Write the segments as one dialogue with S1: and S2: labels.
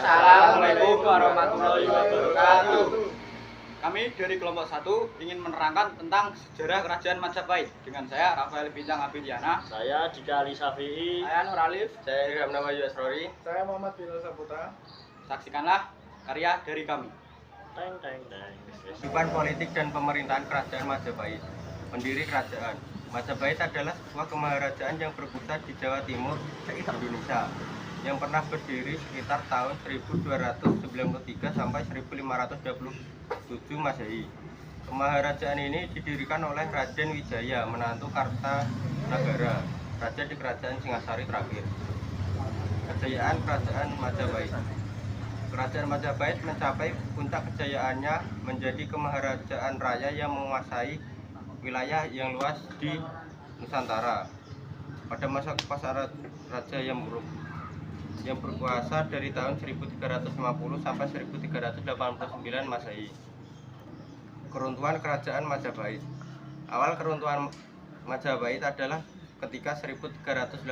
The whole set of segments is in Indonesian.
S1: Assalamualaikum warahmatullahi wabarakatuh. Kami dari kelompok 1 ingin menerangkan tentang sejarah Kerajaan Majapahit dengan saya Rafael Bintang Abidiana.
S2: Saya Dika Ali Safi'i.
S1: Saya Nur Alif.
S3: Saya Ilham Nama Yusrori.
S4: Saya Muhammad Bilal Saputra.
S1: Saksikanlah karya dari kami.
S2: Teng teng teng.
S3: Kehidupan politik dan pemerintahan Kerajaan Majapahit. Pendiri Kerajaan Majapahit adalah sebuah kemaharajaan yang berpusat di Jawa Timur, Indonesia, yang pernah berdiri sekitar tahun 1293 sampai 1527 Masehi. Kemaharajaan ini didirikan oleh Raden Wijaya, menantu Kartanagara, raja di Kerajaan Singasari terakhir. Kejayaan Kerajaan Majapahit. Kerajaan Majapahit mencapai puncak kejayaannya menjadi kemaharajaan raya yang menguasai wilayah yang luas di Nusantara. Pada masa kekuasaan Raja Yamwuruk yang berkuasa dari tahun 1350 sampai 1389 Masehi. Keruntuhan Kerajaan Majapahit. Awal keruntuhan Majapahit adalah ketika 1389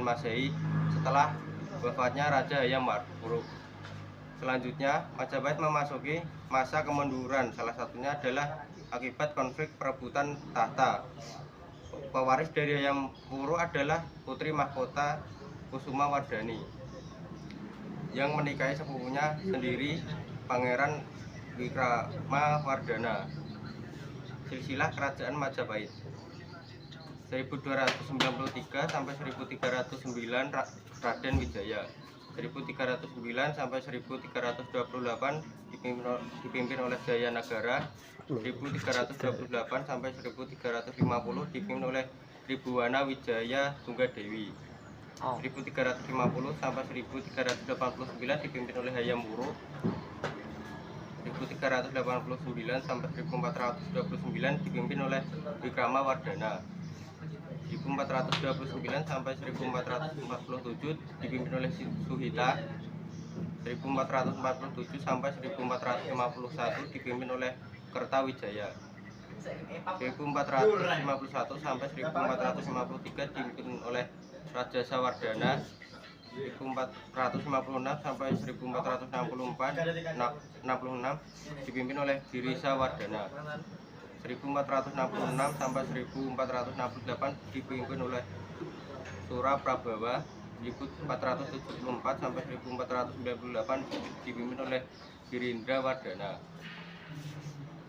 S3: Masehi setelah wafatnya Raja Yamwuruk. Selanjutnya, Majapahit memasuki masa kemunduran, salah satunya adalah akibat konflik perebutan tahta. Pewaris dari Yamwuruk adalah Putri Mahkota Kusuma Wardani yang menikahi sepupunya sendiri, Pangeran Wikramawardhana. Silsilah Kerajaan Majapahit 1293 sampai 1309 Raden Wijaya, 1309 sampai 1328 dipimpin oleh Jaya Nagara, 1328 sampai 1350 dipimpin oleh Tribhuwana Wijaya Tunggadewi, 1350 sampai 1389 dipimpin oleh Hayam Wuruk, 1389 sampai 1429 dipimpin oleh Wikramawardhana, 1429 sampai 1447 dipimpin oleh Suhita, 1447 sampai 1451 dipimpin oleh Kertawijaya, 1451 sampai 1453 dipimpin oleh Raja Sawardana, 1456 sampai 1466 dipimpin oleh Girisawardana, 1466 sampai 1468 dipimpin oleh Suraprabawa, 1474 sampai 1498 dipimpin oleh Girindrawardana.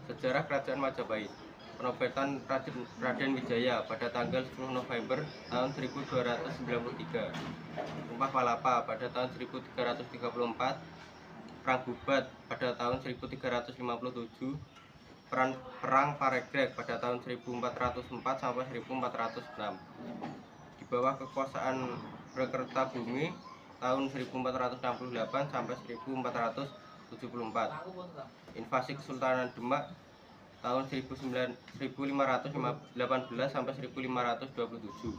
S3: Sejarah Kerajaan Majapahit. Penobetan Raden Wijaya pada tanggal 10 November tahun 1293. Sumpah Palapa pada tahun 1334. Perang Bubat pada tahun 1357. Perang Paregreg pada tahun 1404 sampai 1406. Di bawah kekuasaan Rekertabumi tahun 1468 sampai 1474. Invasi Kesultanan Demak tahun 1518 sampai 1527.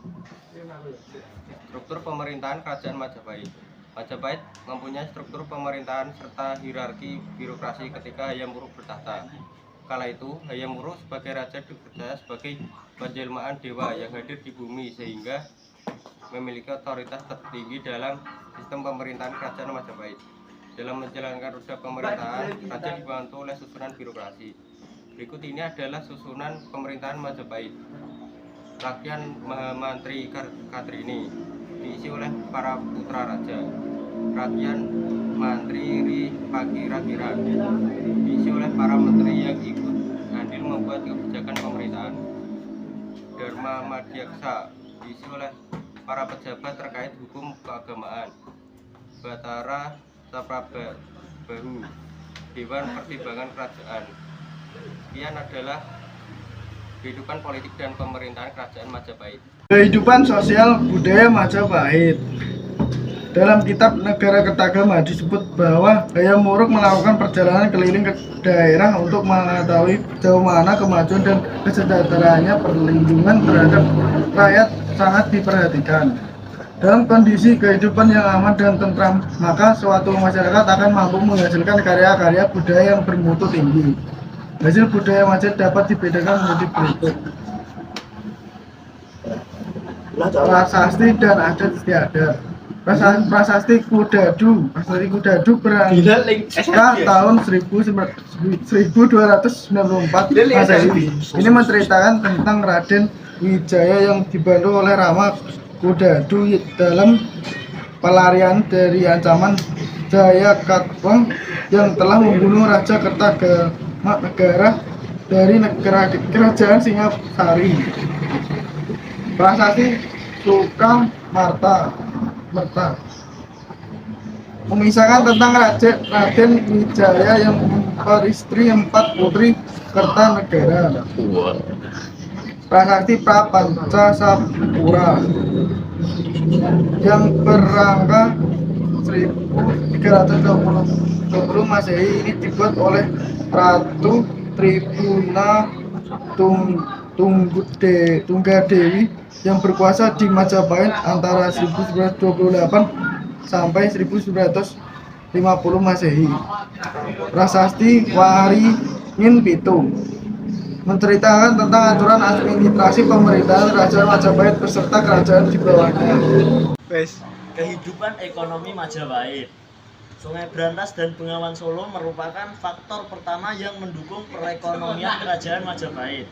S3: Struktur pemerintahan Kerajaan Majapahit. Majapahit mempunyai struktur pemerintahan serta hierarki birokrasi ketika Hayam Wuruk bertahta. Kala itu, Hayam Wuruk sebagai raja dipercaya sebagai penjelmaan dewa yang hadir di bumi sehingga memiliki otoritas tertinggi dalam sistem pemerintahan Kerajaan Majapahit. Dalam menjalankan roda pemerintahan, raja dibantu oleh susunan birokrasi. Berikut ini adalah susunan pemerintahan Majapahit. Rakyat Mahamantri Katrini diisi oleh para putra raja. Rakyat Mantri Pakirakiran diisi oleh para menteri yang ikut andil membuat kebijakan pemerintahan. Dharma Madhyaksa diisi oleh para pejabat terkait hukum keagamaan. Batara Saprabahu, Dewan Pertimbangan Kerajaan. Sekian adalah kehidupan politik dan pemerintahan Kerajaan Majapahit.
S4: Kehidupan sosial budaya Majapahit. Dalam kitab Negara Kertagama disebut bahwa Hayam Wuruk melakukan perjalanan keliling ke daerah untuk mengetahui sejauh mana kemajuan dan kesejahteraannya. Perlindungan terhadap rakyat sangat diperhatikan. Dalam kondisi kehidupan yang aman dan tentram, maka suatu masyarakat akan mampu menghasilkan karya-karya budaya yang bermutu tinggi. Hasil budaya Majapahit dapat dibedakan menjadi berikut: prasasti dan adat istiadat. Prasasti Kudadu berangkat tahun 1294 Masehi. Ini menceritakan tentang Raden Wijaya yang dibantu oleh Rama Kudadu dalam pelarian dari ancaman Jayakatwang yang telah membunuh Raja Kertanegara dari kerajaan Singasari. Prasasti Sukamarta mengisahkan tentang Raden Wijaya yang beristri 4 putri Kertanegara. Prasasti Prapancasapura yang berangka 1320 Masehi ini dibuat oleh Ratu Tribuna Tunggadewi yang berkuasa di Majapahit antara 1928 sampai 1950 Masehi. Prasasti Waringin Pitu menceritakan tentang aturan administrasi pemerintahan Kerajaan Majapahit beserta kerajaan di bawahnya.
S2: Kehidupan ekonomi Majapahit. Sungai Brantas dan Bengawan Solo merupakan faktor pertama yang mendukung perekonomian Kerajaan Majapahit.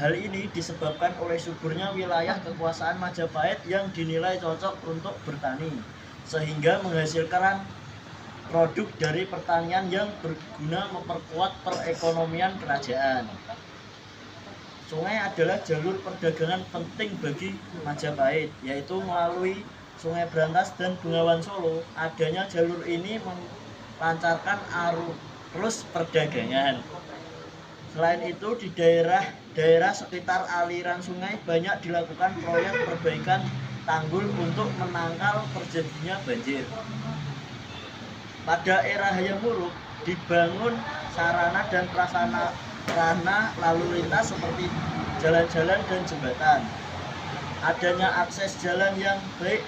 S2: Hal ini disebabkan oleh suburnya wilayah kekuasaan Majapahit yang dinilai cocok untuk bertani, sehingga menghasilkan produk dari pertanian yang berguna memperkuat perekonomian kerajaan. Sungai adalah jalur perdagangan penting bagi Majapahit, yaitu melalui Sungai Brantas dan Bengawan Solo. Adanya jalur ini melancarkan arus perdagangan. Selain itu, di daerah sekitar aliran sungai banyak dilakukan proyek perbaikan tanggul untuk menangkal terjadinya banjir. Pada era Hayam Wuruk dibangun sarana dan prasarana lalu lintas seperti jalan-jalan dan jembatan. Adanya akses jalan yang baik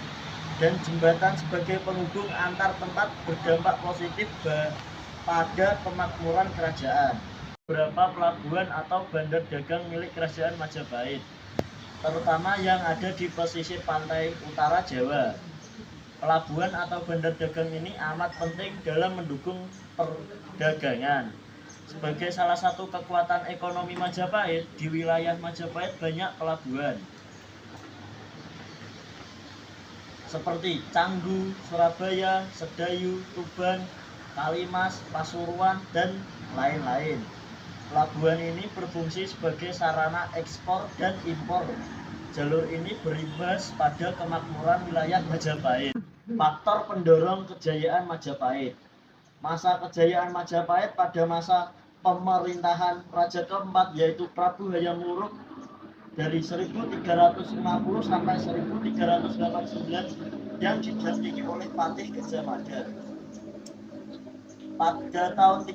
S2: dan jembatan sebagai penghubung antar tempat berdampak positif pada pemakmuran kerajaan. Beberapa pelabuhan atau bandar dagang milik Kerajaan Majapahit, terutama yang ada di pesisir pantai utara Jawa. Pelabuhan atau bandar dagang ini amat penting dalam mendukung perdagangan. Sebagai salah satu kekuatan ekonomi Majapahit, di wilayah Majapahit banyak pelabuhan seperti Canggu, Surabaya, Sedayu, Tuban, Kalimas, Pasuruan, dan lain-lain. Pelabuhan ini berfungsi sebagai sarana ekspor dan impor. Jalur ini berimbas pada kemakmuran wilayah Majapahit. Faktor pendorong kejayaan Majapahit. Masa kejayaan Majapahit pada masa pemerintahan Raja keempat yaitu Prabu Hayam Wuruk dari 1350 sampai 1389 yang didampingi oleh Patih Gajah Mada. Pada tahun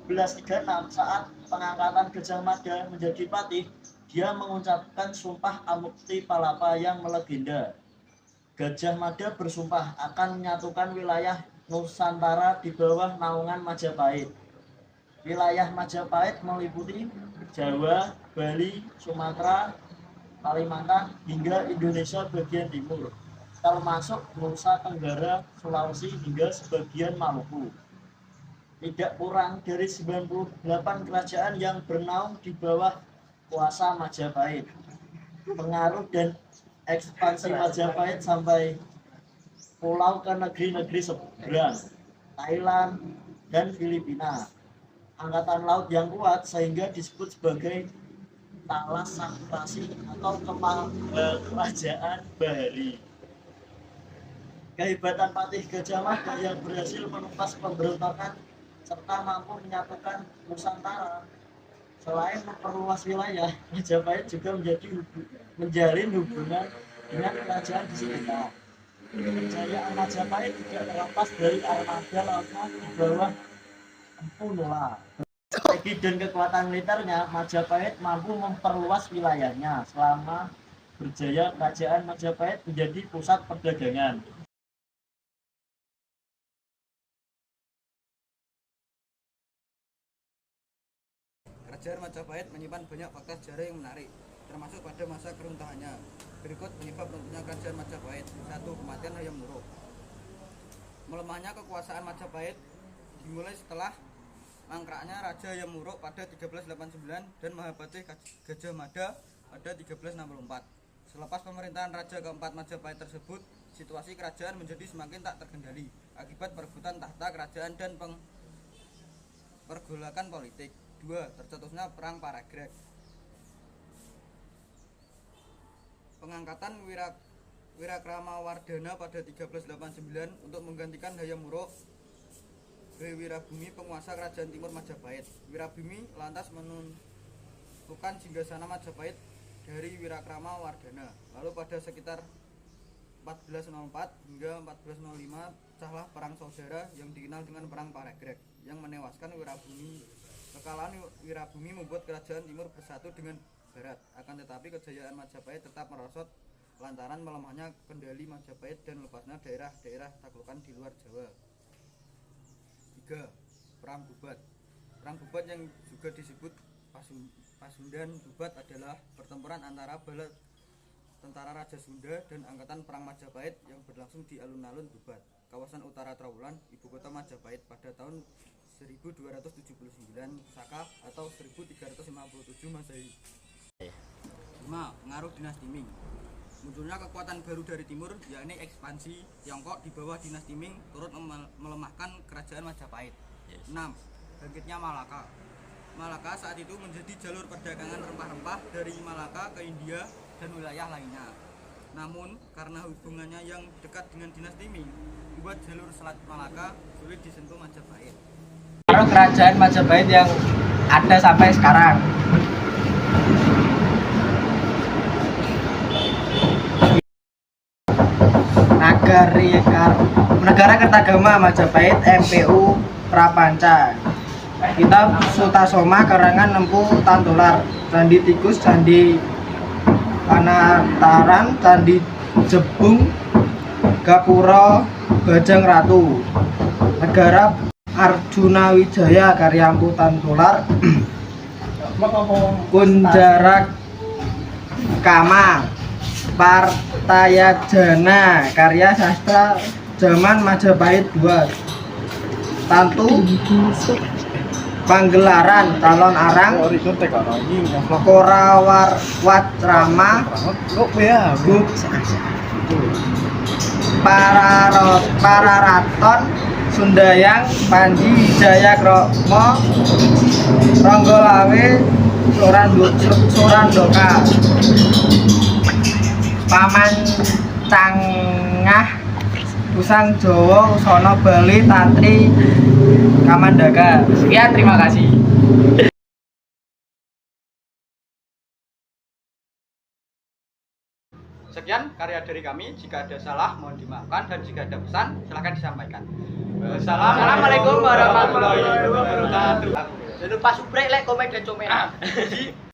S2: 1336 saat pengangkatan Gajah Mada menjadi patih, dia mengucapkan sumpah Amukti Palapa yang melegenda. Gajah Mada bersumpah akan menyatukan wilayah Nusantara di bawah naungan Majapahit. Wilayah Majapahit meliputi Jawa, Bali, Sumatera, Kalimantan, hingga Indonesia bagian timur, termasuk Nusa Tenggara, Sulawesi, hingga sebagian Maluku. Tidak kurang dari 98 kerajaan yang bernaung di bawah kuasa Majapahit. Pengaruh dan ekspansi Majapahit sampai pulau ke negeri-negeri seberang, Thailand dan Filipina. Angkatan laut yang kuat sehingga disebut sebagai Thalassakranti atau kepala kerajaan bahari. Kehebatan Patih Gajah Mada yang berhasil menumpas pemberontakan serta mampu menyatukan Nusantara. Selain memperluas wilayah, Majapahit juga menjalin hubungan dengan kerajaan di sekitar. Kejayaan Majapahit tidak terlepas dari armada lautnya di bawah Empu Nola. Strategi dan kekuatan militernya, Majapahit mampu memperluas wilayahnya. Selama berjaya, kerajaan Majapahit menjadi pusat perdagangan.
S1: Kerajaan Majapahit menyimpan banyak fakta sejarah yang menarik. termasuk pada masa keruntuhannya. Berikut penyebab runtuhnya kerajaan Majapahit. 1. Kematian Hayam Wuruk. Melemahnya kekuasaan Majapahit dimulai setelah mangkraknya Raja Hayam Wuruk pada 1389 dan Mahabharata Gajah Mada pada 1364. Selepas pemerintahan Raja keempat Majapahit tersebut, situasi kerajaan menjadi semakin tak terkendali akibat perebutan tahta kerajaan dan pergolakan politik. 2. Tercetusnya Perang Paragreg. Pengangkatan Wirakrama-Wardhana pada 1389 untuk menggantikan Hayam Wuruk sebagai Wirabumi penguasa kerajaan timur Majapahit. Wirabumi lantas menentukan singgasana Majapahit dari Wirakrama-Wardhana. Lalu pada sekitar 1404 hingga 1405 pecahlah perang saudara yang dikenal dengan Perang Paragreg yang menewaskan Wirabumi. Kekalahan Wirabumi membuat kerajaan timur bersatu dengan barat, akan tetapi kejayaan Majapahit tetap merosot lantaran melemahnya kendali Majapahit dan lepasnya daerah-daerah taklukan di luar Jawa. 3. Perang Bubat. Perang Bubat yang juga disebut Pasundan Bubat adalah pertempuran antara bala tentara Raja Sunda dan angkatan perang Majapahit yang berlangsung di alun-alun Bubat, kawasan utara Trowulan, ibu kota Majapahit pada tahun 1279 Saka atau 1357 Masehi. 5. Pengaruh dinasti Ming. Munculnya kekuatan baru dari timur, yakni ekspansi Tiongkok di bawah dinasti Ming turut melemahkan kerajaan Majapahit. 6. Bangkitnya Malaka. Malaka saat itu menjadi jalur perdagangan rempah-rempah dari Malaka ke India dan wilayah lainnya. Namun karena hubungannya yang dekat dengan dinasti Ming, membuat jalur Selat Malaka sulit disentuh Majapahit.
S5: Pengaruh kerajaan Majapahit yang ada sampai sekarang. Negara Kertagama Majapahit MPU Prapanca. Kitab Sutasoma karangan Nempu Tantular. Candi Tikus, Candi Panataran, Candi Jebung, Gapura Bajang Ratu. Negara Arjuna Wijaya karya Empu Tantular. Kunjara Kama Partayajana karya sastra zaman Majapahit II. Tantu Panggelaran Calon Arang Korawarwacrama Pararaton Sundayang Panji Jayakromo Ronggolawe Surandoka Paman Cangah Usang Jawa Usono Bali Tantri Kamandaka. Sekian, terima kasih.
S1: Sekian karya dari kami. Jika ada salah mohon dimaafkan dan jika ada pesan silahkan disampaikan. Assalamualaikum warahmatullahi wabarakatuh.
S5: Jangan lupa subrek, like, komen, dan komen.